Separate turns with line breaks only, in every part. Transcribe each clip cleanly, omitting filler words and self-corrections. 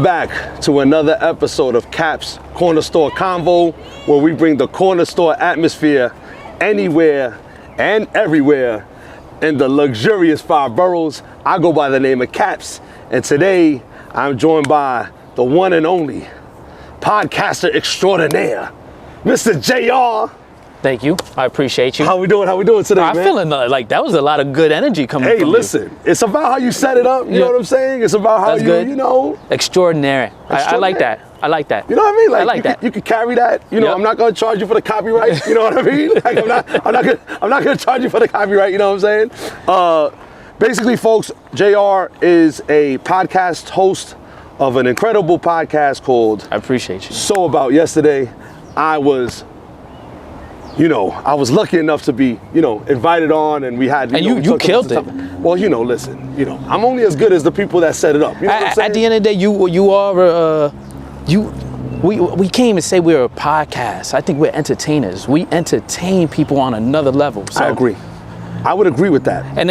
Back to another episode of Caps Corner Store Convo, where we bring the corner store atmosphere anywhere and everywhere in the luxurious 5 boroughs. I go by the name of Caps, and today I'm joined by the one and only podcaster extraordinaire, Mr. Jayr.
Thank you. I appreciate you.
How we doing today, man?
I'm feeling like that was a lot of good energy coming from you.
Hey, listen, it's about how you set it up, you know what I'm saying? It's about how you know.
Extraordinary. I like that. I like that.
You know what I mean?
I like that.
You can carry that. You know, I'm not gonna charge you for the copyright. You know what I mean? Like I'm not gonna charge you for the copyright. You know what I'm saying? Basically, folks, Jayr is a podcast host of an incredible podcast called
I appreciate you.
So About Yesterday. I was lucky enough to be, invited on, and we had.
You killed it.
Well, listen, I'm only as good as the people that set it up. You know what I'm saying?
At the end of the day, we can't even say we're a podcast. I think we're entertainers. We entertain people on another level. So.
I agree. I would agree with that.
And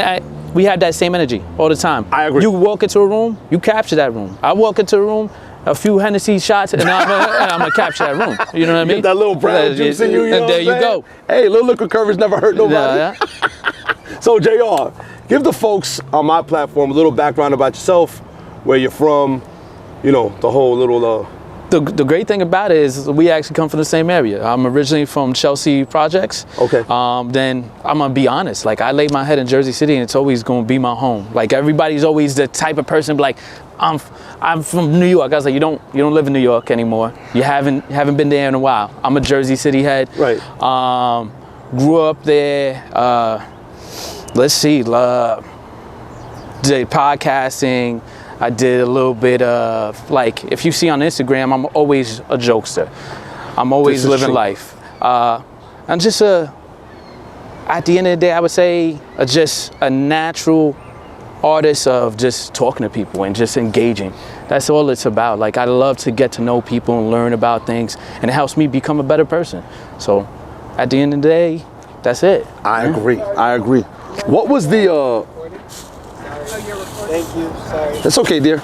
we have that same energy all the time.
I agree.
You walk into a room, you capture that room. I walk into a room, a few Hennessy shots, and I'm gonna capture that room. You know what I mean?
Get that little brown juice in you.
And there you go.
Hey, little liquor courage never hurt nobody.
Yeah.
So Jayr, give the folks on my platform a little background about yourself, where you're from, the whole little.
The great thing about it is we actually come from the same area. I'm originally from Chelsea Projects.
Okay.
Then I'm gonna be honest. Like I laid my head in Jersey City, and it's always gonna be my home. Like everybody's always the type of person like, I'm from New York. I was like, you don't live in New York anymore. You haven't been there in a while. I'm a Jersey City head.
Right.
Grew up there. Let's see. Did podcasting. I did a little bit of, like, if you see on Instagram, I'm always a jokester. I'm always living life. I'm just at the end of the day, I would say just a natural artist of just talking to people and just engaging. That's all it's about. Like, I love to get to know people and learn about things, and it helps me become a better person. So at the end of the day, that's it.
I agree. What was the,
Thank you. Sorry.
That's okay, dear.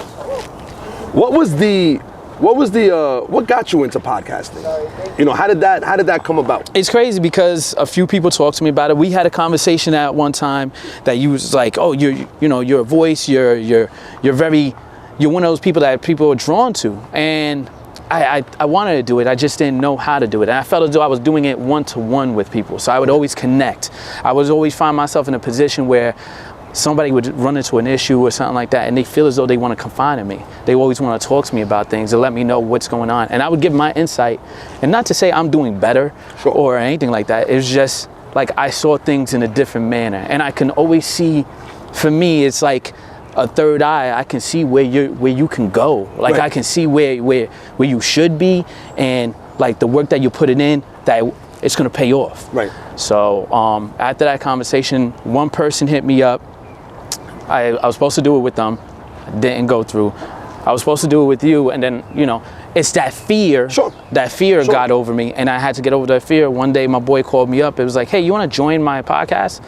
What got you into podcasting? How did that come about?
It's crazy because a few people talked to me about it. We had a conversation at one time that you was like, oh, you're a voice, you're one of those people that people are drawn to. And I wanted to do it. I just didn't know how to do it. And I felt as though I was doing it one-to-one with people. So I would always connect. I would always find myself in a position where somebody would run into an issue or something like that, and they feel as though they want to confide in me. They always want to talk to me about things and let me know what's going on. And I would give my insight, and not to say I'm doing better or anything like that. It's just like I saw things in a different manner, and I can always see. For me, it's like a third eye. I can see where you can go. Like right. I can see where you should be, and like the work that you're putting in, that it's gonna pay off.
Right.
So after that conversation, one person hit me up. I was supposed to do it with them, didn't go through. I was supposed to do it with you, and then, it's that fear.
Sure.
That fear got over me, and I had to get over that fear. One day, my boy called me up. It was like, hey, you want to join my podcast?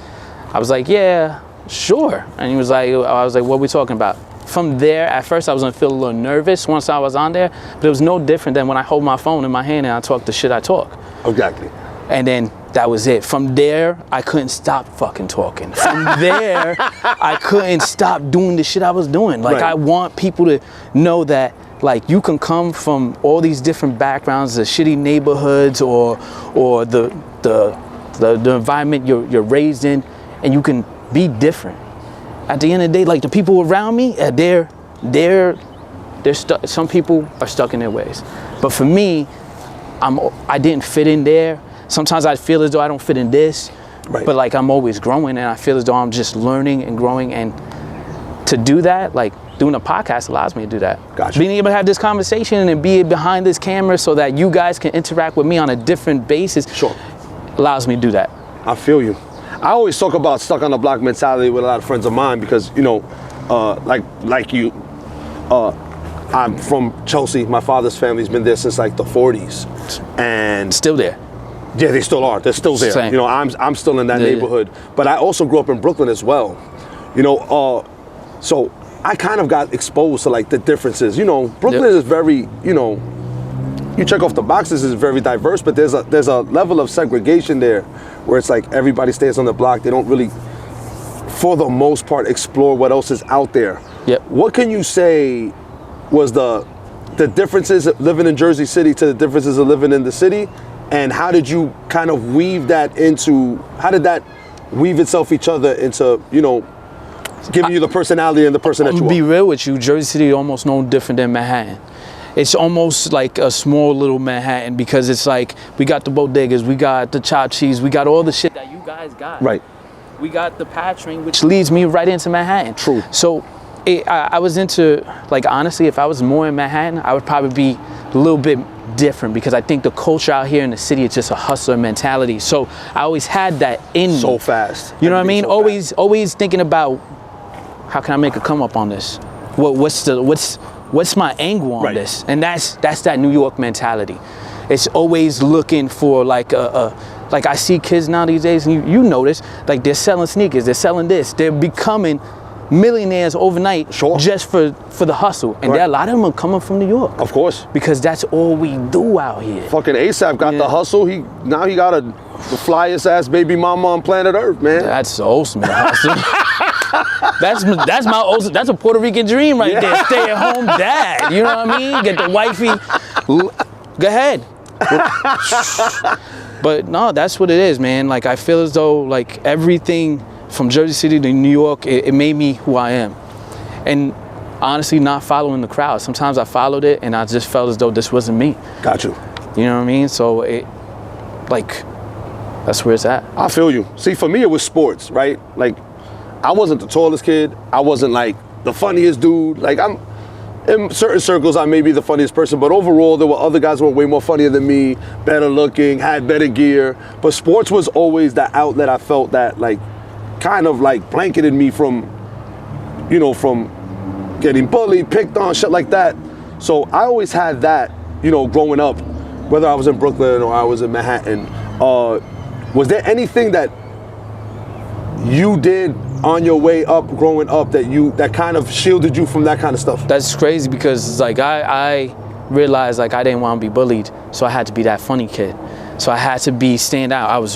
I was like, yeah, sure. And I was like, what are we talking about? From there, at first, I was going to feel a little nervous once I was on there, but it was no different than when I hold my phone in my hand and I talk the shit I talk.
Exactly.
And then that was it. From there, I couldn't stop fucking talking. From there, I couldn't stop doing the shit I was doing. Like, right. I want people to know that, like, you can come from all these different backgrounds, the shitty neighborhoods or the environment you're raised in, and you can be different. At the end of the day, like, the people around me, they're stuck. Some people are stuck in their ways. But for me, I didn't fit in there. Sometimes I feel as though I don't fit in this, right. But like I'm always growing, and I feel as though I'm just learning and growing. And to do that, like doing a podcast allows me to do that.
Gotcha.
Being able to have this conversation and be behind this camera so that you guys can interact with me on a different basis,
sure, allows
me to do that.
I feel you. I always talk about stuck on the block mentality with a lot of friends of mine because, like you, I'm from Chelsea. My father's family's been there since like the 40s. And
still there.
Yeah, they still are. They're still there.
Same.
I'm still in that neighborhood. But I also grew up in Brooklyn as well. So I kind of got exposed to like the differences. You know, Brooklyn is very, you know, you check off the boxes, is very diverse, but there's a level of segregation there where it's like everybody stays on the block. They don't really, for the most part, explore what else is out there.
Yep.
What can you say was the differences of living in Jersey City to the differences of living in the city? And how did you kind of weave that into, how did that weave itself each other into, you know, giving you the personality and the person that you are?
I'm gonna be real with you, Jersey City is almost no different than Manhattan. It's almost like a small little Manhattan because it's like, we got the bodegas, we got the chopped cheese, we got all the shit that you guys got.
Right.
We got the patching, which leads me right into Manhattan.
True.
So I was into, like, honestly, if I was more in Manhattan, I would probably be a little bit different because I think the culture out here in the city is just a hustler mentality. So I always had that in me.
So fast.
You know what I mean?
So
Always thinking about, how can I make a come up on this? What's my angle on this? And that's that New York mentality. It's always looking for like like I see kids now these days, and you notice, like they're selling sneakers, they're selling this, they're becoming millionaires overnight just for the hustle. And there, a lot of them are coming from New York.
Of course.
Because that's all we do out here.
Fucking ASAP got the hustle. Now he got the flyest ass baby mama on planet Earth, man.
That's the ultimate hustle. That's my ultimate, that's a Puerto Rican dream right there. Stay at home dad. You know what I mean? Get the wifey. Go ahead. But no, that's what it is, man. Like, I feel as though like everything from Jersey City to New York, it made me who I am. And honestly, not following the crowd. Sometimes I followed it and I just felt as though this wasn't me.
Got you.
You know what I mean? So that's where it's at.
I feel you. See, for me, it was sports, right? Like, I wasn't the tallest kid. I wasn't like the funniest dude. Like, I'm in certain circles, I may be the funniest person, but overall, there were other guys who were way more funnier than me, better looking, had better gear. But sports was always the outlet I felt that, like, kind of like blanketed me from, you know, from getting bullied, picked on, shit like that. So I always had that, you know, growing up, whether I was in Brooklyn or I was in Manhattan. Was there anything that you did on your way up, growing up, that kind of shielded you from that kind of stuff?
That's crazy because like I realized like I didn't want to be bullied, so I had to be that funny kid. So I had to stand out. I was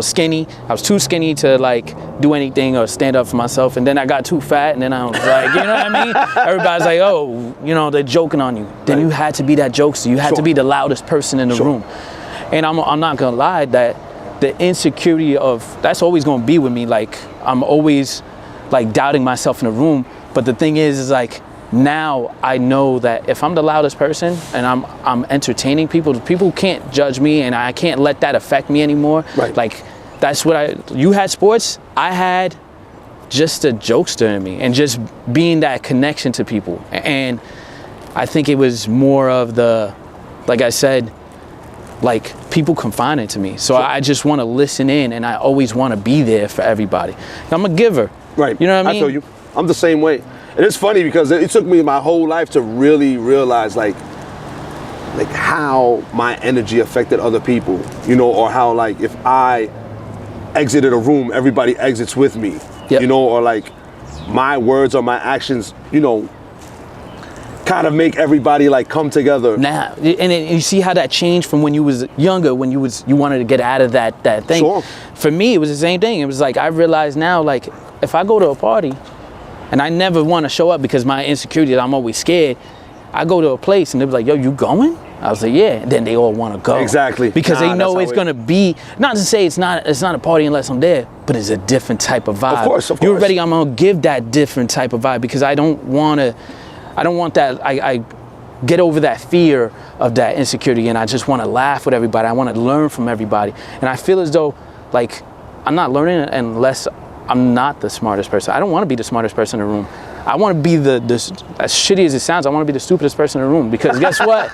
skinny. I was too skinny to like do anything or stand up for myself. And then I got too fat, and then I was like, you know what I mean? Everybody's like, oh, you know, they're joking on you. Then you had to be that jokester. You had to be the loudest person in the room. And I'm not gonna lie, that the insecurity of that's always gonna be with me. Like, I'm always like doubting myself in the room. But the thing is like, now I know that if I'm the loudest person and I'm entertaining people can't judge me, and I can't let that affect me anymore.
Right.
Like, that's what you had sports, I had just a jokester in me and just being that connection to people. And I think it was more of the, like I said, like people confiding to me. So I just want to listen in, and I always want to be there for everybody. I'm a giver.
Right.
You know what I mean?
I feel you. I'm the same way. And it's funny because it took me my whole life to really realize like how my energy affected other people, you know, or how like if I exited a room, everybody exits with me, you know, or like my words or my actions, you know, kind of make everybody like come together.
Now, and you see how that changed from when you was younger, when you wanted to get out of that thing.
Sure.
For me, it was the same thing. It was like, I realized now, like, if I go to a party, and I never want to show up because my insecurity, I'm always scared. I go to a place and they're like, yo, you going? I was like, yeah. And then they all want to go.
Exactly.
Because they know it's going to be, not to say it's not a party unless I'm there, but it's a different type of vibe.
Of course.
You're ready, I'm going to give that different type of vibe because I don't want that, I get over that fear of that insecurity, and I just want to laugh with everybody. I want to learn from everybody. And I feel as though, like, I'm not learning unless I'm not the smartest person. I don't want to be the smartest person in the room. I want to be as shitty as it sounds, I want to be the stupidest person in the room, because guess what?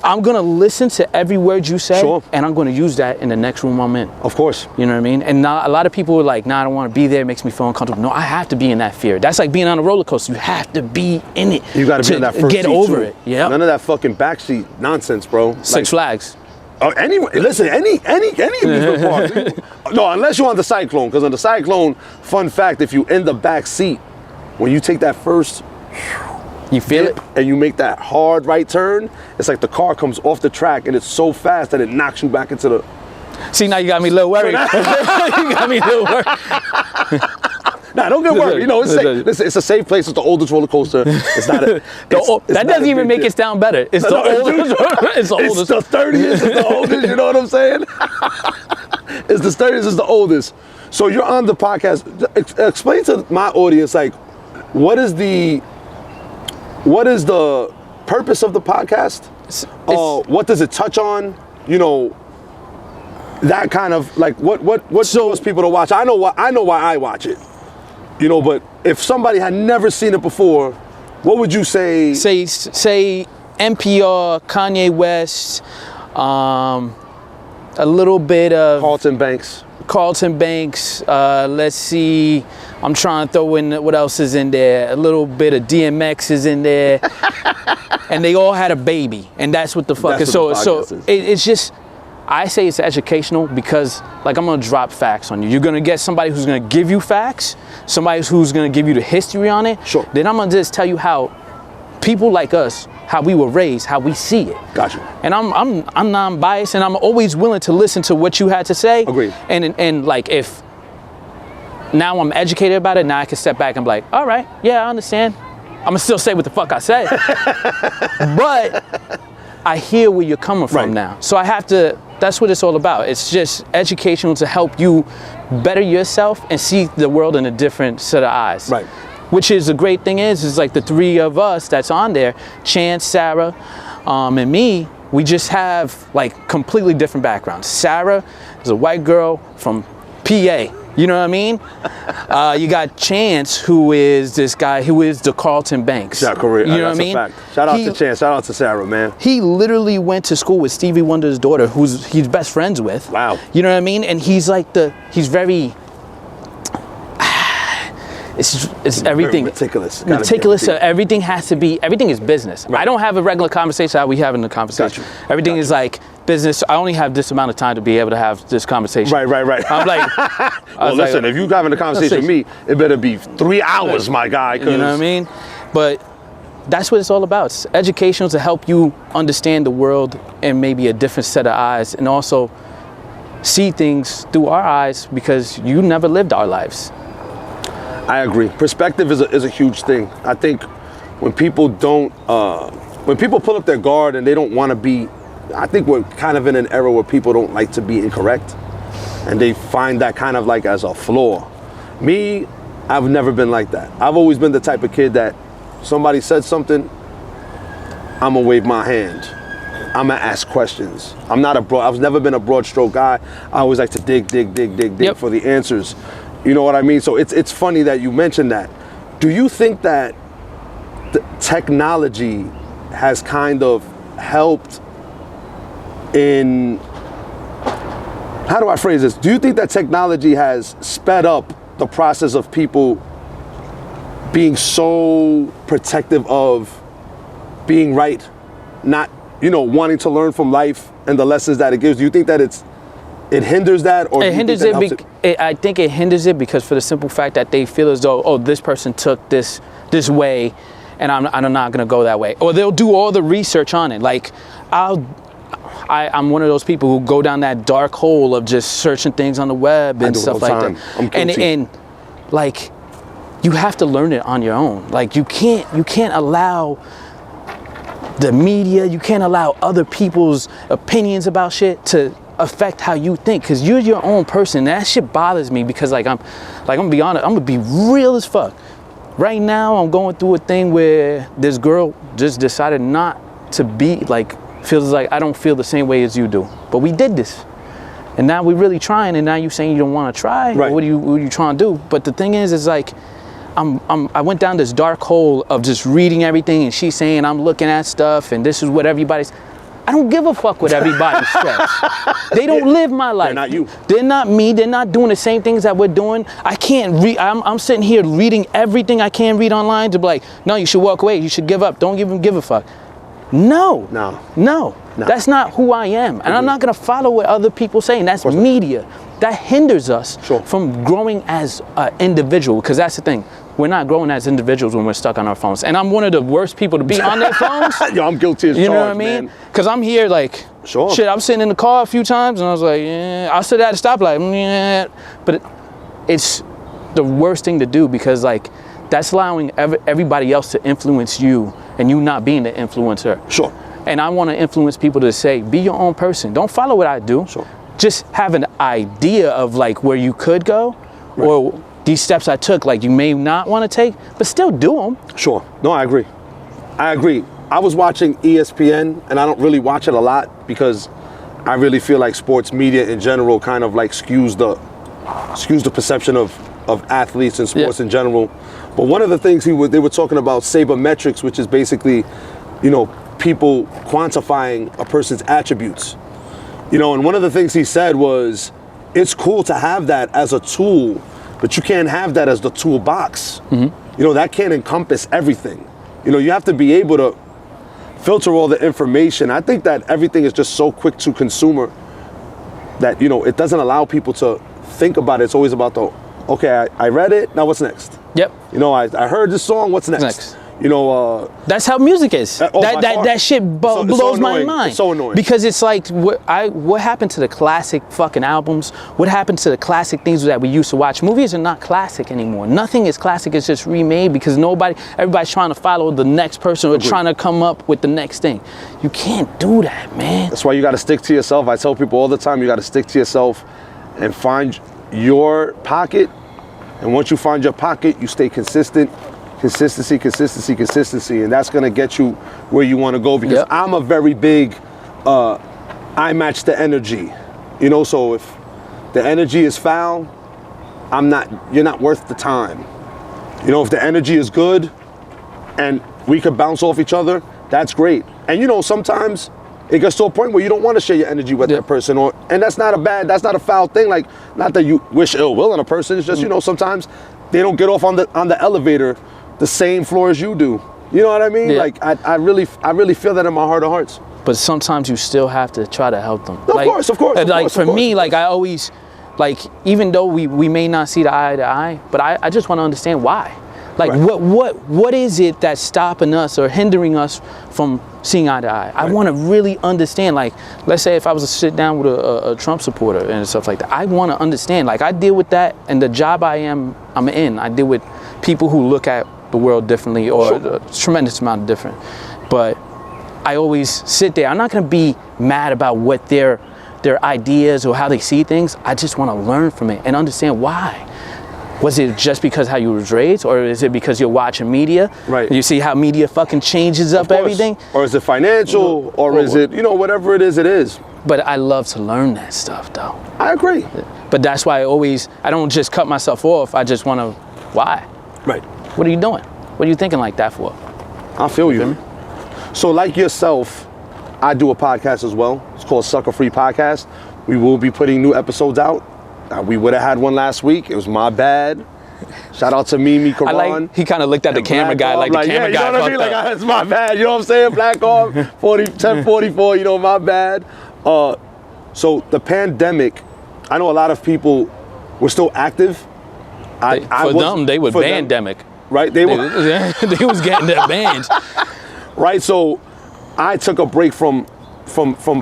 I'm going to listen to every word you say, and I'm going to use that in the next room I'm in.
Of course.
You know what I mean? And now, a lot of people are like, nah, I don't want to be there. It makes me feel uncomfortable. No, I have to be in that fear. That's like being on a roller coaster. You have to be in it.
You got to be in that first
get
seat
over
too.
it. Yeah.
None of that fucking backseat nonsense, bro.
Six Flags.
Oh, listen, any amusement park. No, unless you're on the Cyclone, because on the Cyclone, fun fact, if you in the back seat, when you take that first
You feel it?
and you make that hard right turn, it's like the car comes off the track and it's so fast that it knocks you back into the...
See, now you got me a little worried. You got me a little worried.
Nah, don't get worried. You know, it's safe. Listen, it's a safe place. It's the oldest roller coaster. It's not a...
that doesn't even make it sound better. It's the oldest. It's the oldest.
It's the 30th. It's the oldest. You know what I'm saying? It's the 30th. It's the oldest. So you're on the podcast. Explain to my audience, like, what is the purpose of the podcast? What does it touch on? You know, that kind of, like, what shows people to watch? I know why I watch it. You know, but if somebody had never seen it before, what would you say?
Say NPR, Kanye West, a little bit of Carlton Banks. Let's see. I'm trying to throw in what else is in there. A little bit of DMX is in there, and they all had a baby, and that's what the fuck is. So it's just. I say it's educational because, like, I'm gonna drop facts on you. You're gonna get somebody who's gonna give you facts, somebody who's gonna give you the history on it.
Sure.
Then I'm gonna just tell you how people like us, how we were raised, how we see it.
Gotcha.
And I'm non-biased, and I'm always willing to listen to what you had to say.
Agreed.
And like, if now I'm educated about it, now I can step back and be like, all right, yeah, I understand. I'm gonna still say what the fuck I said, but I hear where you're coming from now. So I have to. That's what it's all about. It's just educational to help you better yourself and see the world in a different set of eyes.
Right.
Which is the great thing is like the three of us that's on there, Chance, Sarah, and me, we just have like completely different backgrounds. Sarah is a white girl from PA. You know what I mean? You got Chance, who is this guy who is the Carlton Banks.
Yeah, correct.
You know what I mean?
Fact. Shout out to Chance. Shout out to Sarah, man.
He literally went to school with Stevie Wonder's daughter, who's he's best friends with.
Wow.
You know what I mean? And he's like he's very. It's everything.
Very meticulous.
Meticulous. Everything has to be. Everything is business. Right. I don't have a regular conversation how we have in the conversation.
Gotcha.
Everything is like business. I only have this amount of time to be able to have this conversation.
Right.
I'm like,
well, listen, if you're having a conversation with me, it better be 3 hours, my guy.
You know what I mean? But that's what it's all about. It's educational to help you understand the world in maybe a different set of eyes, and also see things through our eyes because you never lived our lives.
I agree. Perspective is a huge thing. I think when people don't, when people pull up their guard and they don't want to be, I think we're kind of in an era where people don't like to be incorrect, and they find that kind of like as a flaw. Me, I've never been like that. I've always been the type of kid that somebody said something, I'm gonna wave my hand. I'm gonna ask questions. I've never been a broad stroke guy. I always like to dig for the answers. You know what I mean? So it's funny that you mentioned that. Do you think that the technology has kind of helped in, how do I phrase this? Do you think that technology has sped up the process of people being so protective of being right, not, wanting to learn from life and the lessons that it gives? Do you think that it hinders that, or
it hinders it? I think it hinders it because for the simple fact that they feel as though, this person took this way, and I'm not gonna go that way. Or they'll do all the research on it. Like I'm one of those people who go down that dark hole of just searching things on the web and stuff like that.
I'm guilty.
And like, you have to learn it on your own. Like you can't allow the media, you can't allow other people's opinions about shit to affect how you think, because you're your own person. That shit bothers me because I'm gonna be honest, I'm gonna be real as fuck. Right now I'm going through a thing where this girl just decided not to be feels like I don't feel the same way as you do. But we did this. And now we're really trying, and now you saying you don't want to try.
Right.
What are you trying to do? But the thing is like I went down this dark hole of just reading everything, and she's saying I'm looking at stuff and this is what everybody's. I don't give a fuck what everybody says. They don't live my life.
They're not you.
They're not me. They're not doing the same things that we're doing. I can't read. I'm sitting here reading everything I can read online to be like, no, you should walk away. You should give up. Don't even give a fuck. No. That's not who I am. And I'm not going to follow what other people say. And that's media. That hinders us from growing as an individual. Because that's the thing. we're not growing as individuals when we're stuck on our phones. And I'm one of the worst people to be on their phones.
Yo, I'm guilty as charged,
you know what I mean? Because I'm here like,
sure.
Shit, I'm sitting in the car a few times and I was like, yeah. I stood at a stoplight, yeah. But it's the worst thing to do because like, that's allowing everybody else to influence you and you not being the influencer.
Sure.
And I want to influence people to say, be your own person. Don't follow what I do.
Sure.
Just have an idea of like where you could go, right, or these steps I took, like you may not want to take, but still do them.
Sure. No, I agree. I was watching ESPN, and I don't really watch it a lot because I really feel like sports media in general kind of like skews the perception of athletes and sports in general. But one of the things they were talking about sabermetrics, which is basically, you know, people quantifying a person's attributes. You know, and one of the things he said was, it's cool to have that as a tool, but you can't have that as the toolbox. Mm-hmm. You know, that can't encompass everything. You know, you have to be able to filter all the information. I think that everything is just so quick to consumer that, you know, it doesn't allow people to think about it. It's always about okay, I read it, now what's next? Yep. You know, I heard this song, what's next? You know,
that's how music is. That shit blows my mind.
It's so annoying.
Because it's like, what happened to the classic fucking albums? What happened to the classic things that we used to watch? Movies are not classic anymore. Nothing is classic. It's just remade because everybody's trying to follow the next person or trying to come up with the next thing. You can't do that, man.
That's why you got to stick to yourself. I tell people all the time, you got to stick to yourself and find your pocket. And once you find your pocket, you stay consistent. Consistency, and that's gonna get you where you want to go. Because I'm a very big, I match the energy, you know. So if the energy is foul, you're not worth the time. You know, if the energy is good, and we could bounce off each other, that's great. And you know, sometimes it gets to a point where you don't want to share your energy with that person, and that's not a foul thing. Like, not that you wish ill will on a person. It's just you know, sometimes they don't get off on the elevator the same floor as you do. You know what I mean? Like, I really feel that in my heart of hearts.
But sometimes you still have to try to help them.
No, like, of course.
Like, for me, like, I always, like, even though we may not see the eye to eye, but I just want to understand why. Like, what is it that's stopping us or hindering us from seeing eye to eye? I want to really understand. Like, let's say if I was to sit down with a Trump supporter and stuff like that, I want to understand. Like, I deal with that, and the job I'm in, I deal with people who look at the world differently, or a tremendous amount of different. But I always sit there. I'm not going to be mad about what their ideas or how they see things. I just want to learn from it and understand why. Was it just because how you was raised, or is it because you're watching media? Right. You see how media fucking changes up everything?
Or is it financial, or is it, you know, whatever it is.
But I love to learn that stuff, though.
I agree.
But that's why I don't just cut myself off. I just want to, why?
Right.
What are you doing? What are you thinking like that for?
I feel you. So like yourself, I do a podcast as well. It's called Sucker Free Podcast. We will be putting new episodes out. We would have had one last week. It was my bad. Shout out to Mimi Karan.
He kind of looked at the camera guy like the camera guy.
You know what I mean? Like, it's my bad. You know what I'm saying? Black arm, 1044. You know, my bad. So the pandemic, I know a lot of people were still active.
For them, they were pandemic.
Right? They
was getting their bands.
Right? So I took a break from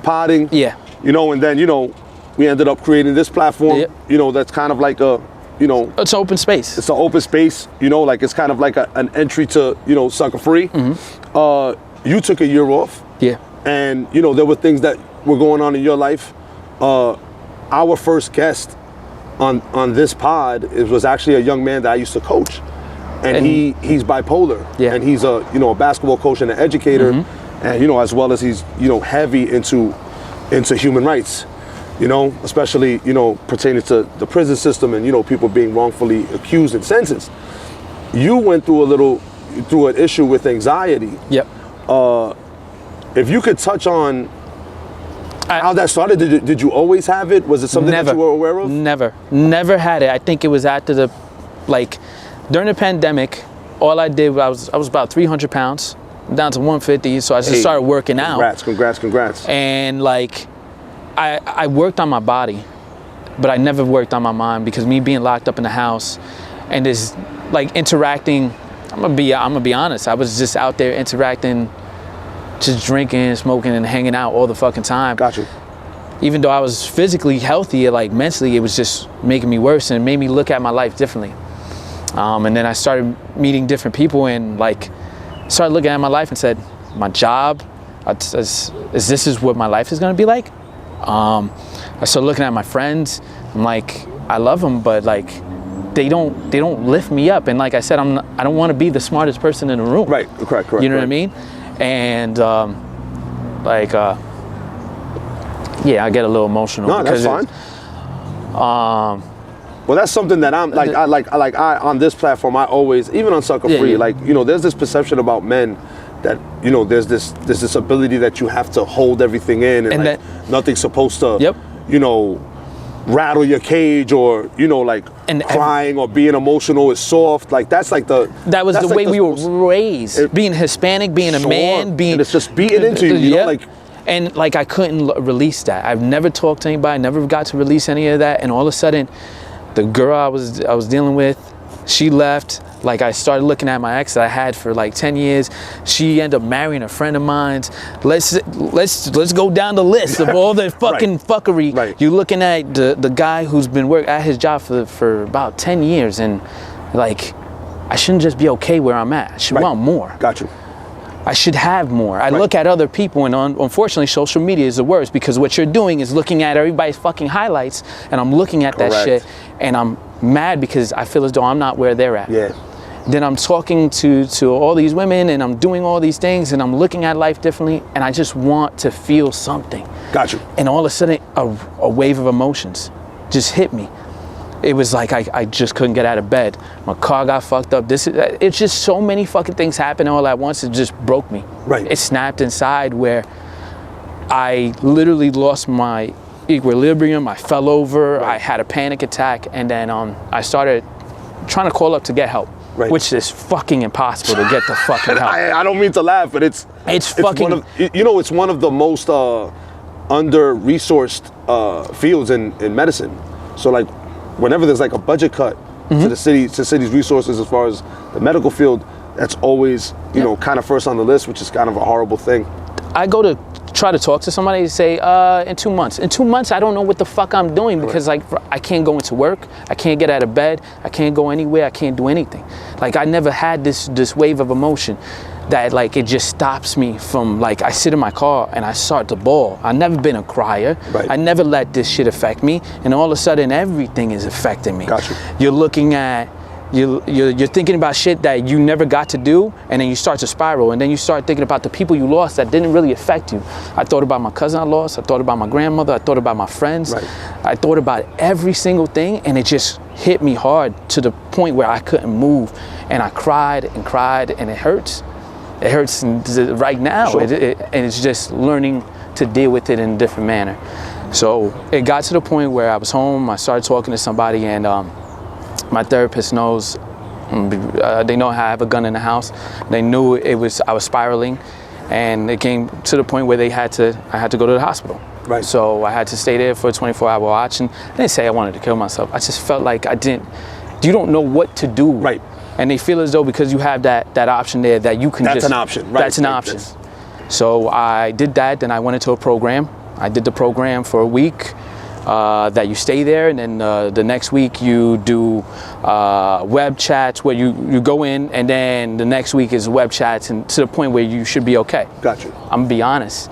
podding. Yeah. You know, and then, you know, we ended up creating this platform, you know, that's kind of like a, you know.
It's open space.
It's an open space, you know, like it's kind of like an entry to, you know, Sucker Free. Mm-hmm. You took a year off. Yeah. And, you know, there were things that were going on in your life. Our first guest on this pod, it was actually a young man that I used to coach. And he's bipolar. Yeah. And he's a basketball coach and an educator. Mm-hmm. And, you know, as well as he's, you know, heavy into human rights, you know, especially, you know, pertaining to the prison system and, you know, people being wrongfully accused and sentenced. You went through an issue with anxiety. Yep. If you could touch on how that started, did you always have it? Was it something that you were aware of?
Never had it. I think it was after during the pandemic, all I did was I was about 300 pounds, down to 150, so I just started working out.
Congrats.
And like, I worked on my body, but I never worked on my mind, because me being locked up in the house and this like interacting. I'm gonna be honest. I was just out there interacting, just drinking, smoking, and hanging out all the fucking time.
Got you.
Even though I was physically healthy, like mentally, it was just making me worse, and it made me look at my life differently. And then I started meeting different people, and like started looking at my life and said, my job, is this what my life is gonna be like? I started looking at my friends. I'm like, I love them, but like they don't lift me up. And like I said, I don't want to be the smartest person in the room.
Right. Correct.
You know what I mean? And yeah, I get a little emotional.
No, that's fine. Well, that's something that I'm like. I on this platform, I always, even on Sucker Free, like, you know, there's this perception about men that, you know, there's this ability that you have to hold everything in, and like, that nothing's supposed to, you know, rattle your cage, or, you know, like, and crying or being emotional is soft. Like, that's like the
way we were raised. Being Hispanic, being a man,
and it's just beaten into you. You know, like.
And like I couldn't release that. I've never talked to anybody, never got to release any of that. And all of a sudden, the girl I was dealing with, she left. Like, I started looking at my ex that I had for like 10 years. She ended up marrying a friend of mine's. Let's go down the list of all the fucking fuckery.
Right.
You're looking at the guy who's been working at his job for about 10 years, and like, I shouldn't just be okay where I'm at. I should want more.
Got you.
I should have more. I look at other people, and unfortunately, social media is the worst, because what you're doing is looking at everybody's fucking highlights, and I'm looking at that shit, and I'm mad because I feel as though I'm not where they're at.
Yeah.
Then I'm talking to all these women, and I'm doing all these things, and I'm looking at life differently, and I just want to feel something.
Got you.
And all of a sudden, a wave of emotions just hit me. It was like I just couldn't get out of bed. My car got fucked up. It's just so many fucking things happened all at once. It just broke me.
Right.
It snapped inside, where I literally lost my equilibrium. I fell over. I had a panic attack, and then I started trying to call up to get help, which is fucking impossible to get the fucking help.
I don't mean to laugh, but it's
fucking.
It's one of the most under-resourced fields in medicine. So like, whenever there's like a budget cut to the city's resources as far as the medical field, that's always, you know, kind of first on the list, which is kind of a horrible thing.
I go to try to talk to somebody and say, in 2 months. In 2 months, I don't know what the fuck I'm doing, because like, I can't go into work, I can't get out of bed, I can't go anywhere, I can't do anything. Like, I never had this wave of emotion that like, it just stops me from, like, I sit in my car and I start to bawl. I've never been a crier. I never let this shit affect me, and all of a sudden everything is affecting me.
Gotcha.
You're looking at, you're thinking about shit that you never got to do, and then you start to spiral, and then you start thinking about the people you lost that didn't really affect you. I thought about my cousin I lost, I thought about my grandmother, I thought about my friends, I thought about every single thing, and it just hit me hard to the point where I couldn't move, and I cried and cried, and it hurts. It hurts right now, and it's just learning to deal with it in a different manner. So it got to the point where I was home, I started talking to somebody, and my therapist knows, they know I have a gun in the house. They knew I was spiraling, and it came to the point where I had to go to the hospital. So I had to stay there for a 24-hour watch, and I didn't say I wanted to kill myself. I just felt like you don't know what to do. And they feel as though because you have that option there, that you can
That's an option,
That's an option. So I did that, then I went into a program. I did the program for a week, that you stay there, and then the next week you do web chats where you go in, and then the next week is web chats, and to the point where you should be okay.
Gotcha.
I'm gonna be honest.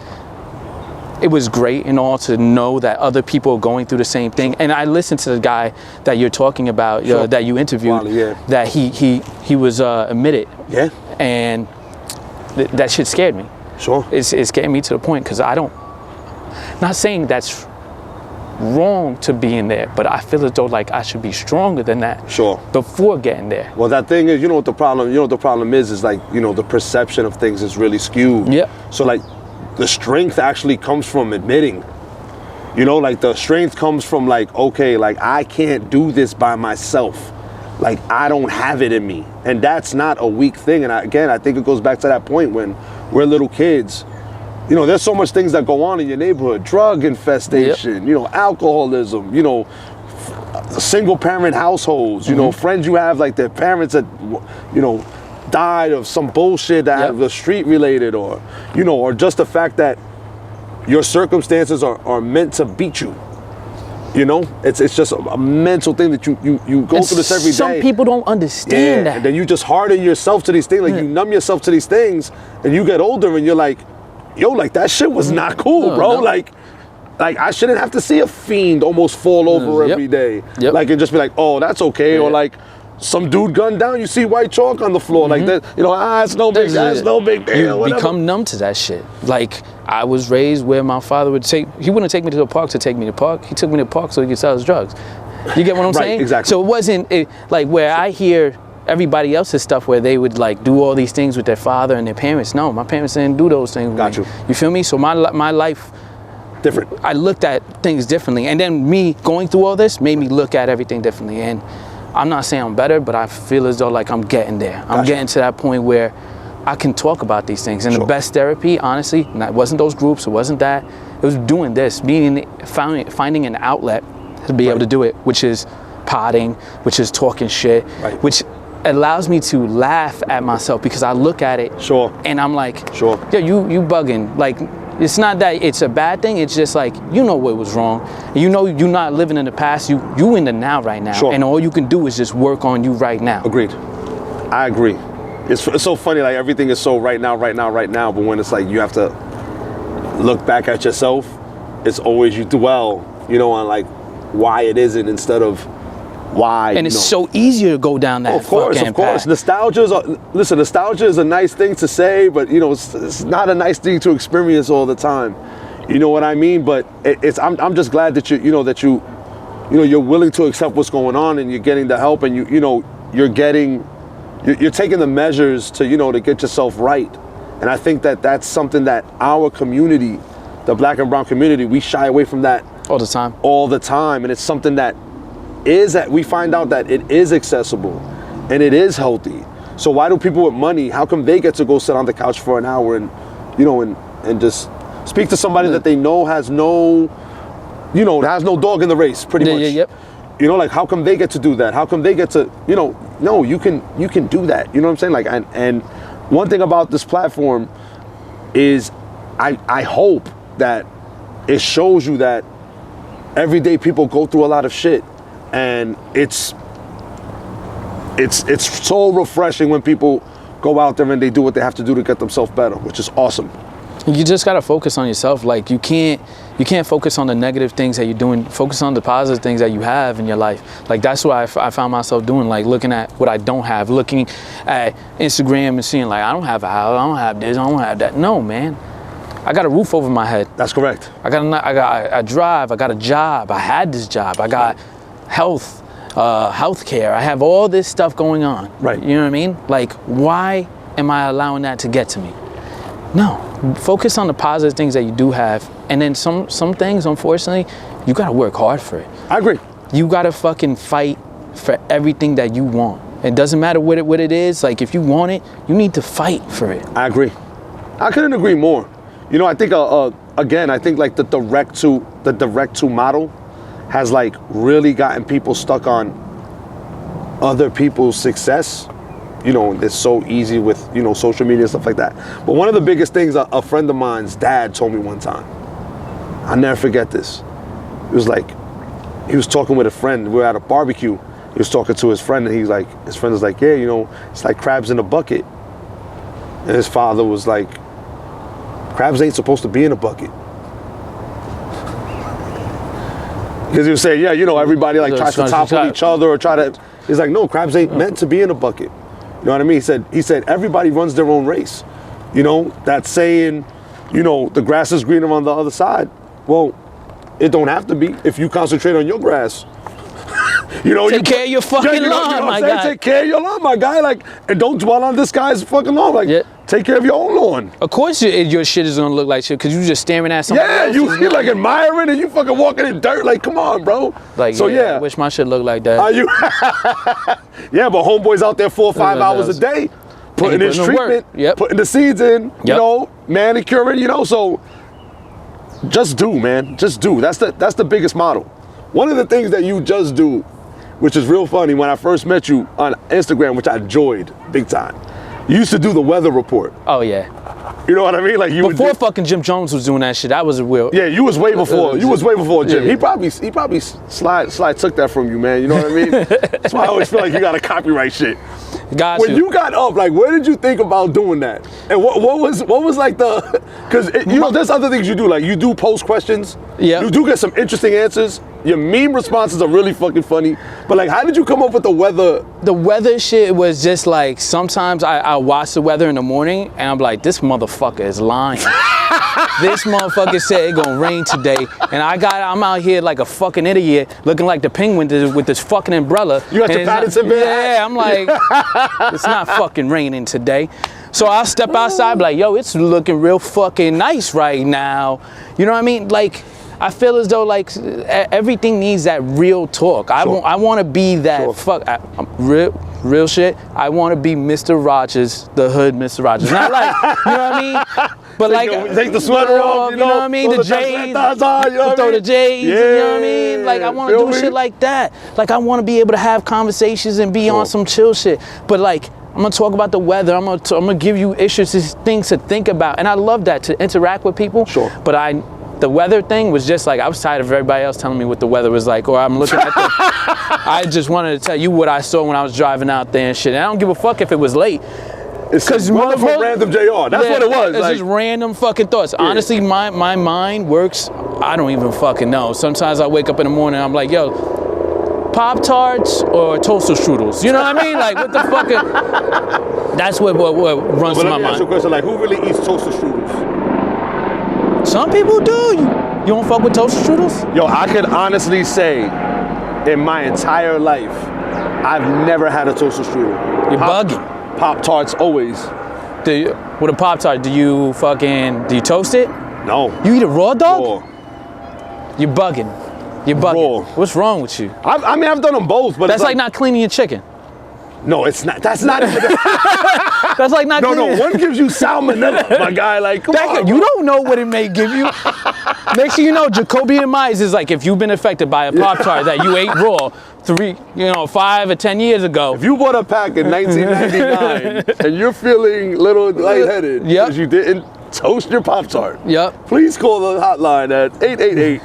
It was great and all to know that other people are going through the same thing. And I listened to the guy that you're talking about, that you interviewed, that he was admitted.
Yeah.
And that shit scared me.
Sure.
It scared me to the point, because not saying that's wrong to be in there, but I feel as though like I should be stronger than that.
Sure.
Before getting there.
Well, that thing is, you know what the problem is like, you know, the perception of things is really skewed.
Yeah.
So like, the strength actually comes from admitting, you know, like the strength comes from like, okay, like I can't do this by myself. Like I don't have it in me. And that's not a weak thing. And I think it goes back to that point when we're little kids. You know, there's so much things that go on in your neighborhood, drug infestation, you know, alcoholism, you know, single parent households, you know, friends you have like their parents that, you know, died of some bullshit that was street related, or, you know, or just the fact that your circumstances are meant to beat you. You know, it's just a mental thing that you go through this every day.
Some people don't understand that.
And then you just harden yourself to these things, like you numb yourself to these things, and you get older and you're like, yo, like that shit was not cool, bro. Like I shouldn't have to see a fiend almost fall over every day. Like, and just be like, oh, that's okay. Or like some dude gunned down, you see white chalk on the floor, like that, you know, it's no big, that's no big deal.
You become numb to that shit. Like, I was raised where my father he wouldn't take me to the park to take me to the park. He took me to the park so he could sell his drugs. You get what I'm saying?
Exactly.
So it wasn't like where I hear everybody else's stuff where they would like do all these things with their father and their parents. No, my parents didn't do those things with me. You feel me? So my life,
different.
I looked at things differently. And then me going through all this made me look at everything differently. And I'm not saying I'm better, but I feel as though like I'm getting there. I'm getting to that point where I can talk about these things. And the best therapy, honestly, it wasn't those groups, it wasn't that. It was doing this, finding an outlet to be able to do it, which is potting, which is talking shit, which allows me to laugh at myself because I look at it and I'm like, yo, you bugging. Like, it's not that it's a bad thing, it's just like, you know what was wrong. You know you're not living in the past, you in the now right now. And all you can do is just work on you right now.
Agreed. I agree. It's so funny, like everything is so right now, but when it's like you have to look back at yourself, it's always you dwell, you know, on like why it isn't instead of why.
And it's so easier to go down that fucking path.
Nostalgia is a nice thing to say, but you know, it's not a nice thing to experience all the time. You know what I mean? But I'm just glad that you're willing to accept what's going on and you're getting the help and you're taking the measures to, you know, to get yourself right. And I think that that's something that our community, the black and brown community, we shy away from that
all the time.
And it's something that we find out that it is accessible and it is healthy. So why do people with money, how come they get to go sit on the couch for an hour and, you know, and just speak to somebody that they know has no dog in the race, pretty much. You know, like, how come they get to do that? How come they get to, you know, no, you can do that. You know what I'm saying? Like, and one thing about this platform is I hope that it shows you that everyday people go through a lot of shit, and it's so refreshing when people go out there and they do what they have to do to get themselves better, which is awesome.
You just gotta focus on yourself. Like, you can't focus on the negative things that you're doing. Focus on the positive things that you have in your life. Like, that's what I found myself doing, like looking at what I don't have, looking at Instagram and seeing like, I don't have a house, I don't have this, I don't have that. No, man, I got a roof over my head.
That's correct.
I drive, I got a job, I had this job, I got health care, I have all this stuff going on.
Right.
You know what I mean? Like, why am I allowing that to get to me? No, focus on the positive things that you do have. And then some things, unfortunately, you gotta work hard for it.
I agree.
You gotta fucking fight for everything that you want. It doesn't matter what it is. Like, if you want it, you need to fight for it.
I agree. I couldn't agree more. You know, I think, again, I think like the direct to model has like really gotten people stuck on other people's success. You know, it's so easy with, you know, social media and stuff like that. But one of the biggest things a friend of mine's dad told me one time, I'll never forget this. It was like, he was talking with a friend. We were at a barbecue. He was talking to his friend, and his friend was like, yeah, you know, it's like crabs in a bucket. And his father was like, crabs ain't supposed to be in a bucket. Because he was saying, yeah, you know, everybody like tries to topple each other or try to, he's like, no, crabs ain't meant to be in a bucket. You know what I mean? He said everybody runs their own race. You know, that saying, you know, the grass is greener on the other side. Well, it don't have to be if you concentrate on your grass. You know,
take care of your fucking lawn, my guy.
Take care of your lawn, my guy. Like, and don't dwell on this guy's fucking lawn. Like, take care of your own lawn.
Of course, your shit is gonna look like shit because you just staring at somebody else.
Yeah, you're like admiring and you fucking walking in dirt. Like, come on, bro.
Like, so I wish my shit looked like that.
Are you? Yeah, but homeboy's out there 4 or 5 hours a day, putting his treatment, putting the seeds in, you know, manicuring, you know. So just do, man. Just do. That's the biggest model. One of the things that you just do which is real funny. When I first met you on Instagram, which I enjoyed big time, you used to do the weather report.
Oh yeah.
You know what I mean? Like you
before fucking Jim Jones was doing that shit. That was a real.
Yeah, you was way before. You was way before Jim.
Yeah.
He probably Sly took that from you, man. You know what I mean? That's why I always feel like you gotta copyright shit.
Got
When you got up, like, where did you think about doing that? And what was like the? Because you know, there's other things you do. Like you do post questions.
Yeah.
You do get some interesting answers. Your meme responses are really fucking funny. But like, how did you come up with the weather?
The weather shit was just like, sometimes I watch the weather in the morning and I'm like, this motherfucker is lying. This motherfucker said it gonna rain today, and I'm out here like a fucking idiot, looking like the penguin with this fucking umbrella.
You got your Pattinson bed?
Yeah, I'm like, it's not fucking raining today. So I'll step outside, be like, yo, it's looking real fucking nice right now. You know what I mean? Like, I feel as though like everything needs that real talk.
Sure.
I want to be that real shit. I want to be Mr. Rogers, the hood Mr. Rogers. Not like, you know what I mean? But
take the sweater off,
you know what I mean? The J's, throw the J's, you know what I mean? Like I want to do shit like that. Like I want to be able to have conversations and be on some chill shit. But like, I'm gonna talk about the weather. I'm gonna give you issues, things to think about, and I love that, to interact with people.
Sure.
But the weather thing was just like, I was tired of everybody else telling me what the weather was like, or I'm looking at I just wanted to tell you what I saw when I was driving out there and shit. And I don't give a fuck if it was late.
It's because from Random Jayr. That's what it was.
It's
like,
just random fucking thoughts. Yeah. Honestly, my mind works, I don't even fucking know. Sometimes I wake up in the morning and I'm like, yo, Pop-Tarts or toaster strudels? You know what I mean? Like, what the fuck? That's what runs through my mind.
Let me ask you a question, like, who really eats toaster strudels?
Some people do. You don't fuck with toaster strudels?
Yo, I could honestly say, in my entire life, I've never had a toaster strudel.
You're bugging.
Pop-Tarts always.
With a Pop-Tart, do you toast it?
No.
You eat a raw dog?
Raw.
You're bugging. You're bugging.
Raw.
What's wrong with you?
I mean, I've done them both, but
that's like not cleaning your chicken.
No, it's not. That's not even.
That's like not cleaning.
No, one gives you salmonella, my guy. Like, come on.
You don't know what it may give you. Make sure you know, Jacobian mice is like, if you've been affected by a Pop-Tart that you ate raw 5 or 10 years ago.
If you bought a pack in 1999 and you're feeling a little lightheaded because you didn't toast your Pop-Tart, please call the hotline at 888.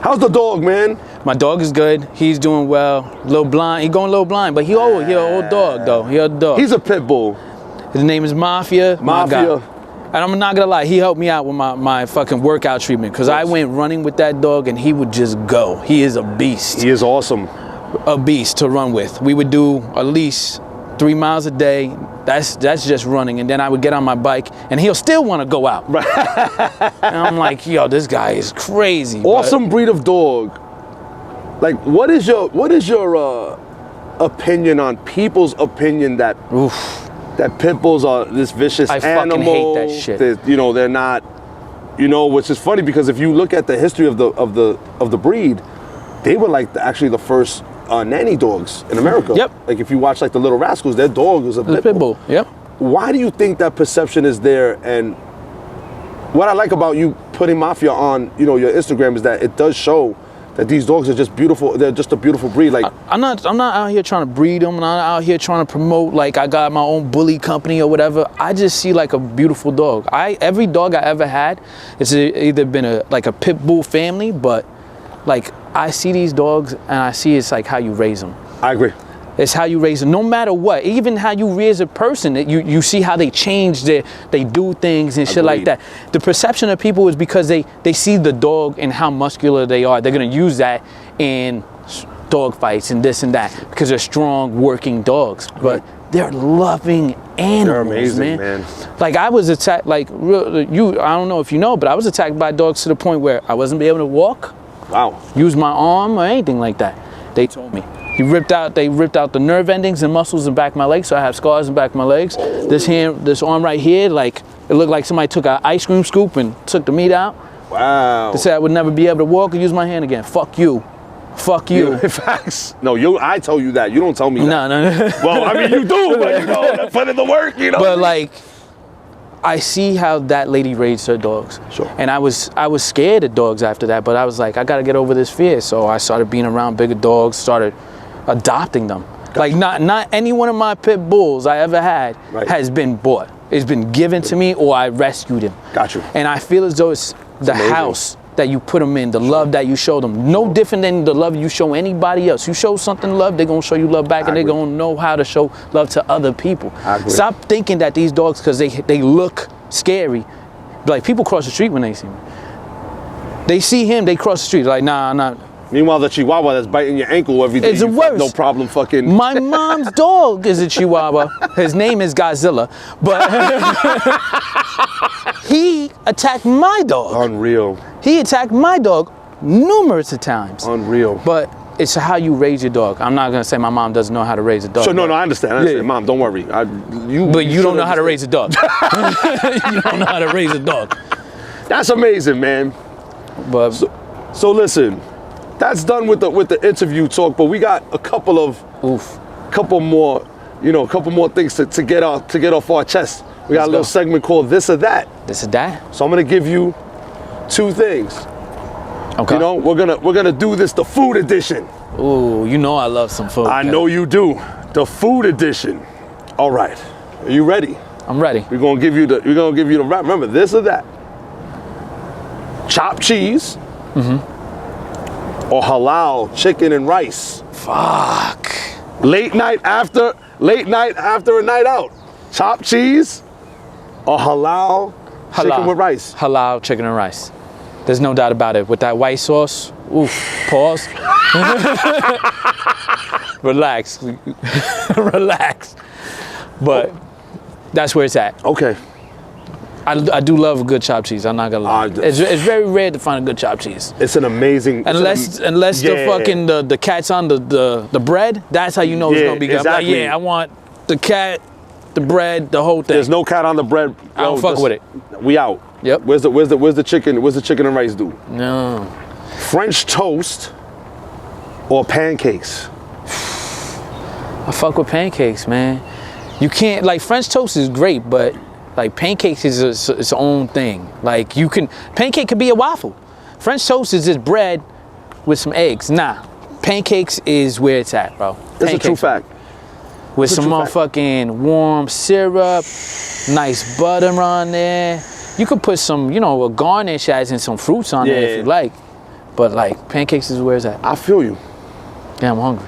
How's the dog, man?
My dog is good. He's doing well. Little blind. He going a little blind, but he an old dog though. He a dog.
He's a pit bull.
His name is Mafia.
Mafia.
And I'm not gonna lie, he helped me out with my fucking workout treatment, because I went running with that dog and he would just go. He is a beast.
He is awesome.
A beast to run with. We would do at least 3 miles a day. That's just running, and then I would get on my bike and he'll still want to go out. Right. And I'm like, yo, this guy is crazy.
Awesome breed of dog. Like, what is your opinion on people's opinion that that pit bulls are this vicious animal?
I fucking hate that shit.
They're not. Which is funny, because if you look at the history of the breed, they were like actually the first nanny dogs in America.
Yep.
Like if you watch like the Little Rascals, their dog was a pit bull.
Yep.
Why do you think that perception is there? And what I like about you putting Mafia on, your Instagram, is that it does show that these dogs are just beautiful. They're just a beautiful breed. Like
I'm not out here trying to breed them. I'm not out here trying to promote like I got my own bully company or whatever. I just see like a beautiful dog. Every dog I ever had, it's either been a pit bull family, but like I see these dogs and I see it's like how you raise them. I agree. It's how you raise them, no matter what. Even how you raise a person, you see how they change, they do things and shit like that. The perception of people is because they see the dog and how muscular they are. They're gonna use that in dog fights and this and that because they're strong, working dogs. But they're loving animals,
they're amazing, man.
Like I was attacked, I don't know if you know, but I was attacked by dogs to the point where I wasn't able to walk. Wow. Use my arm or anything like that. They told me. They ripped out the nerve endings and muscles in the back of my legs, so I have scars in the back of my legs. This arm right here, like it looked like somebody took an ice cream scoop and took the meat out. Wow. They said I would never be able to walk or use my hand again. Fuck you. Fuck you.
Facts. No, I tell you that. You don't tell me that.
No.
Well, I mean, you do, but put in the work,
But like, I see how that lady raised her dogs. Sure. And I was scared of dogs after that, but I was like, I gotta get over this fear. So I started being around bigger dogs, started adopting them. Like not any one of my pit bulls I ever had has been bought. It's been given to me or I rescued him.
Got you.
And I feel as though it's the house that you put them in, the love that you show them. No different than the love you show anybody else. You show something love, they're gonna show you love back, and they're gonna know how to show love to other people. Stop thinking that these dogs, because they look scary. Like, people cross the street when they see me. They see him, they cross the street, like, nah, I'm not.
Meanwhile, the Chihuahua that's biting your ankle every day,
it's the worst.
No problem fucking.
My mom's dog is a Chihuahua. His name is Godzilla, but he attacked my dog.
Unreal.
He attacked my dog numerous times.
Unreal.
But it's how you raise your dog. I'm not gonna say my mom doesn't know how to raise a dog.
So no, I understand.
Yeah.
Mom, don't worry.
But you don't know how to raise a dog. You don't know how to raise a dog.
That's amazing, man.
But
so listen, that's done with the interview talk. But we got a couple more things to get off our chest. We got a little segment called This or That.
This or That.
So I'm gonna give you 2 things.
Okay.
You know, we're gonna do this the food edition.
Ooh, you know I love some food.
I know you do. The food edition. All right. Are you ready?
I'm ready.
We're gonna give you the rap. Remember, this or that. Chopped cheese. Or halal chicken and rice.
Fuck.
Late night after a night out. Chopped cheese or halal chicken with rice.
Halal chicken and rice. There's no doubt about it. With that white sauce, oof, pause. Relax. Relax. But that's where it's at.
Okay.
I do love a good chopped cheese. I'm not gonna lie. It's very rare to find a good chopped cheese.
It's an amazing.
Unless the fucking the cat's on the bread. That's how you know it's gonna be good.
Exactly.
I'm like, yeah, I want the cat, the bread, the whole thing.
There's no cat on the bread.
I don't fuck with it.
We out.
Yep.
Where's the chicken? Where's the chicken and rice do?
No.
French toast or pancakes?
I fuck with pancakes, man. You can't, like, French toast is great, but like pancakes is its own thing. Like, pancake could be a waffle. French toast is just bread with some eggs. Nah, pancakes is where it's at, bro.
It's a true fact.
With some motherfucking warm syrup, nice butter on there. You could put some, a garnish as in some fruits on there if you like. But like, pancakes is where it's at.
I feel you.
Damn, I'm hungry.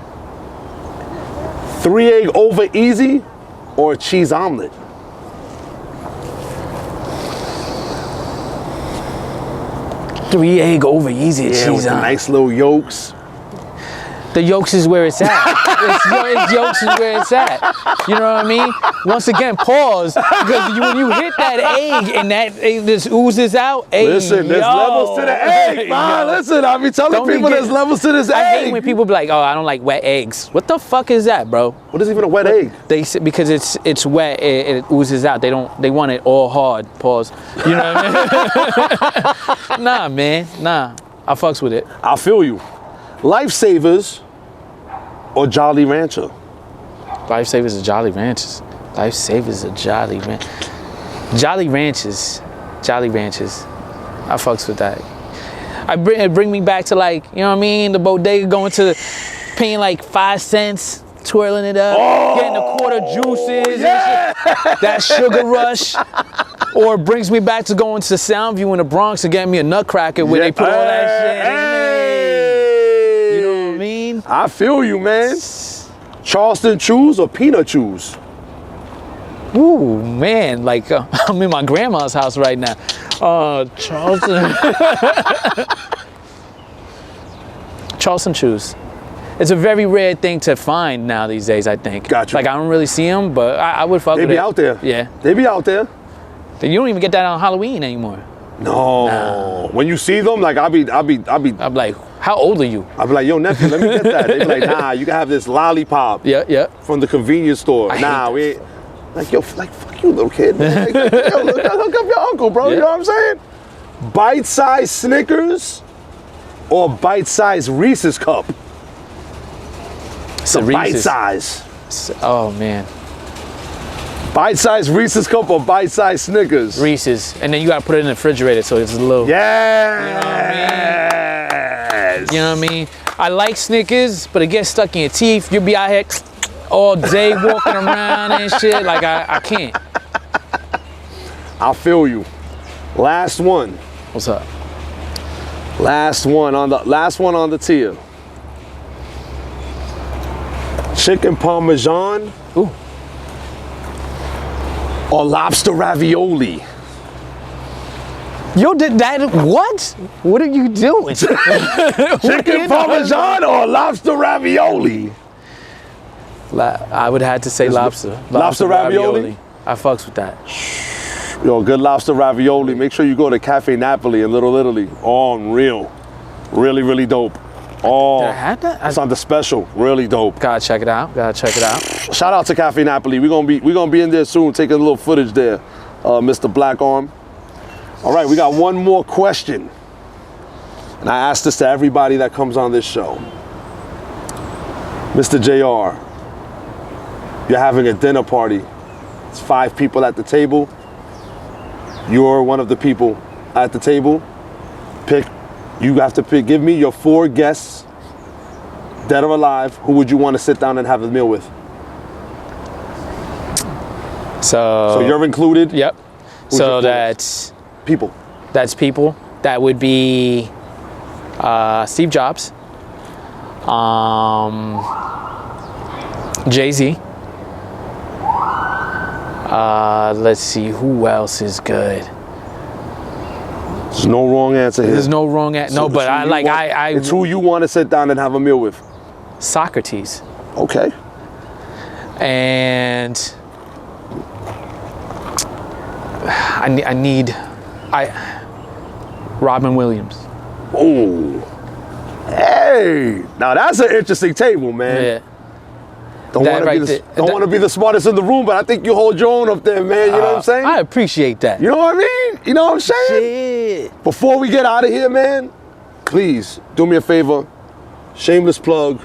3 egg over easy or cheese omelet?
Three egg over easy cheese
with the nice little yolks.
The yolks is where it's at. It's yolks is where it's at. You know what I mean? Once again, pause, because when you hit that egg and that egg just oozes out,
listen, there's levels to the egg, man. Listen, I be telling people there's levels to this egg.
I hate when people be like, oh, I don't like wet eggs. What the fuck is that, bro?
What is even a wet egg?
They say because it's wet, it oozes out. They want it all hard. Pause. You know what I mean? Nah, man. Nah. I fucks with it.
I feel you. Lifesavers or Jolly Rancher?
Lifesavers or Jolly Ranchers? Lifesavers or Jolly Ranch? Jolly Ranchers. Jolly Ranchers. I fucks with that. It bring me back to, like, you know what I mean? The bodega going to paying like 5 cents, twirling it up, getting a quart of juices and shit. That sugar rush. Or it brings me back to going to Soundview in the Bronx and getting me a nutcracker where they put all that shit in there. You know what I mean?
I feel you, man. Charleston chews or peanut chews?
Ooh, man, like I'm in my grandma's house right now. Charleston. Charleston chews. It's a very rare thing to find now these days, I think.
Gotcha.
Like, I don't really see them, but I would fuck with it.
They be out there.
Yeah.
They be out there.
You don't even get that on Halloween anymore.
No. Nah. When you see them, like, I'll be.
I'm like, how old are you?
I'll be like, yo, nephew, let me get that. They be like, nah, you can have this lollipop.
Yeah.
From the convenience store. Nah, we ain't. Like, yo, like, fuck you, little kid. Like, yo, hook up your uncle, bro. Yeah. You know what I'm saying? Bite-sized Snickers or bite-sized Reese's cup?
It's a
bite-size.
Oh, man.
Bite-sized Reese's cup or bite-sized Snickers?
Reese's. And then you gotta put it in the refrigerator so it's a little...
Yes!
You know what I mean? I like Snickers, but it gets stuck in your teeth. You'll be out here all day walking around and shit. Like, I can't.
I feel you. Last one.
What's up?
Last one on the tier. Chicken Parmesan
Ooh.
or lobster ravioli?
Yo, did that, what? What are you doing?
Chicken Parmesan or lobster ravioli?
I would have to say lobster.
Lobster ravioli?
I fucks with that.
Yo, good lobster ravioli. Make sure you go to Cafe Napoli in Little Italy. Oh, unreal. Really, really dope. Oh,
Did I have that?
it's on the special. Really dope.
Gotta check it out.
Shout out to Cafe Napoli. We're gonna be in there soon, taking a little footage there, Mr. Black Arm. All right, we got one more question. And I ask this to everybody that comes on this show. Mr. Jayr, you're having a dinner party. It's 5 people at the table. You're one of the people at the table. You have to pick, give me your 4 guests, dead or alive, who would you want to sit down and have a meal with? So you're included?
Yep.
Who's
So
your 4
that's
people.
people. That would be Steve Jobs, Jay-Z. Let's see, who else is good?
There's no wrong answer here.
There's no wrong answer. No, but
It's who you want to sit down and have a meal with.
Socrates.
Okay.
And I need Robin Williams.
Oh. Hey. Now that's an interesting table, man.
Yeah.
Don't
That
want to be the smartest in the room, but I think you hold your own up there, man. You know what I'm saying?
I appreciate that.
You know what I mean? You know what I'm saying?
Shit.
Before we get out of here, man, please do me a favor. Shameless plug.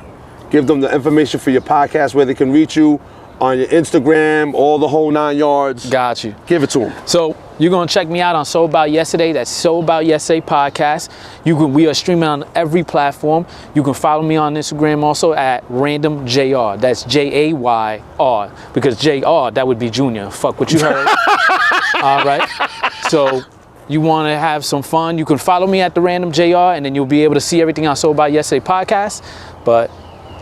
Give them the information for your podcast, where they can reach you on your Instagram, all the whole 9 yards.
Got you.
Give it to them.
So you're gonna check me out on So About Yesterday. That's So About Yesterday podcast. We are streaming on every platform. You can follow me on Instagram also at Random Jayr. That's Jayr, because Jr, that would be Junior. Fuck what you heard. All right. So you want to have some fun, you can follow me at the Random Jayr, and then you'll be able to see everything on So About Yesterday podcast. But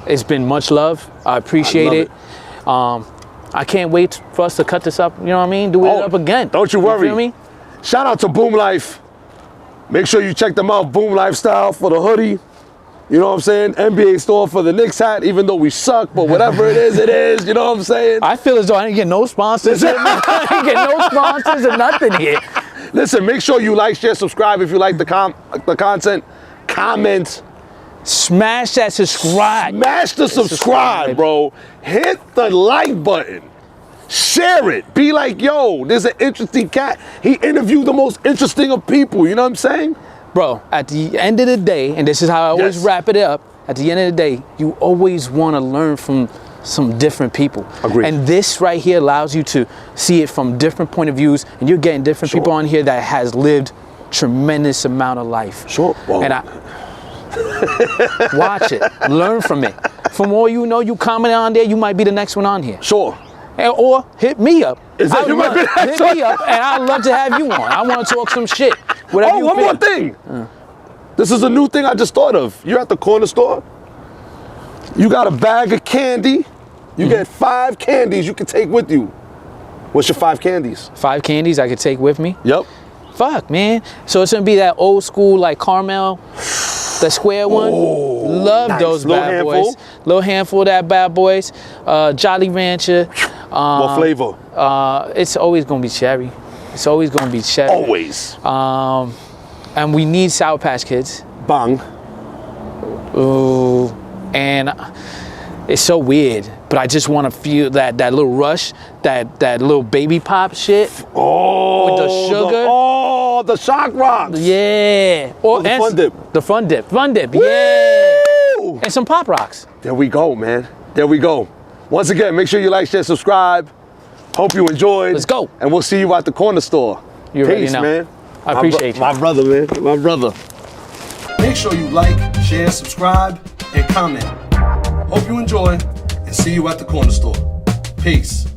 it's been much love. I appreciate it. I can't wait for us to cut this up, you know what I mean? Do it up again.
Don't you worry.
You feel me?
Shout out to Boom Life. Make sure you check them out, Boom Lifestyle for the hoodie. You know what I'm saying? NBA store for the Knicks hat, even though we suck, but whatever it is, it is. You know what I'm saying?
I feel as though I didn't get no sponsors. I didn't get no sponsors or nothing here.
Listen, make sure you like, share, subscribe if you like the content. Comment.
Smash that subscribe.
Smash the subscribe, bro. Hit the like button. Share it. Be like, yo, there's an interesting cat. He interviewed the most interesting of people. You know what I'm saying?
Bro, at the end of the day, and this is how I always wrap it up, at the end of the day, you always want to learn from some different people.
Agreed.
And this right here allows you to see it from different point of views, and you're getting different people on here that has lived tremendous amount of life.
Sure. Whoa.
And watch it, learn from it. From all you know, you comment on there, you might be the next one on here.
Sure.
Or hit me up.
Is that you might be the next
hit me up, and I'd love to have you on. I want to talk some shit. Whatever you
one
feel.
more thing. This is a new thing I just thought of. You're at the corner store. You got a bag of candy. You get 5 candies you can take with you. What's your 5 candies?
5 candies I could take with me?
Yep.
Fuck, man. So it's gonna be that old school, like caramel, the square one. Love
nice.
those
Little
bad
handful.
boys. Little handful of that bad boys. Jolly Rancher.
What flavor?
It's always gonna be cherry. It's always gonna be cherry.
Always.
And we need Sour Patch Kids.
Bang.
Ooh. And it's so weird, but I just want to feel that little rush, that little baby pop shit.
Oh.
With the sugar.
The shock rocks.
Yeah. Or
the fun dip.
The fun dip. Fun dip.
Woo!
Yeah. And some Pop Rocks.
There we go, man. There we go. Once again, make sure you like, share, subscribe. Hope you enjoyed.
Let's go.
And we'll see you at the corner store.
You already
Peace,
know.
man.
I appreciate you.
My brother, man. My brother. Make sure you like, share, subscribe. hit comment. Hope you enjoy and see you at the corner store. Peace.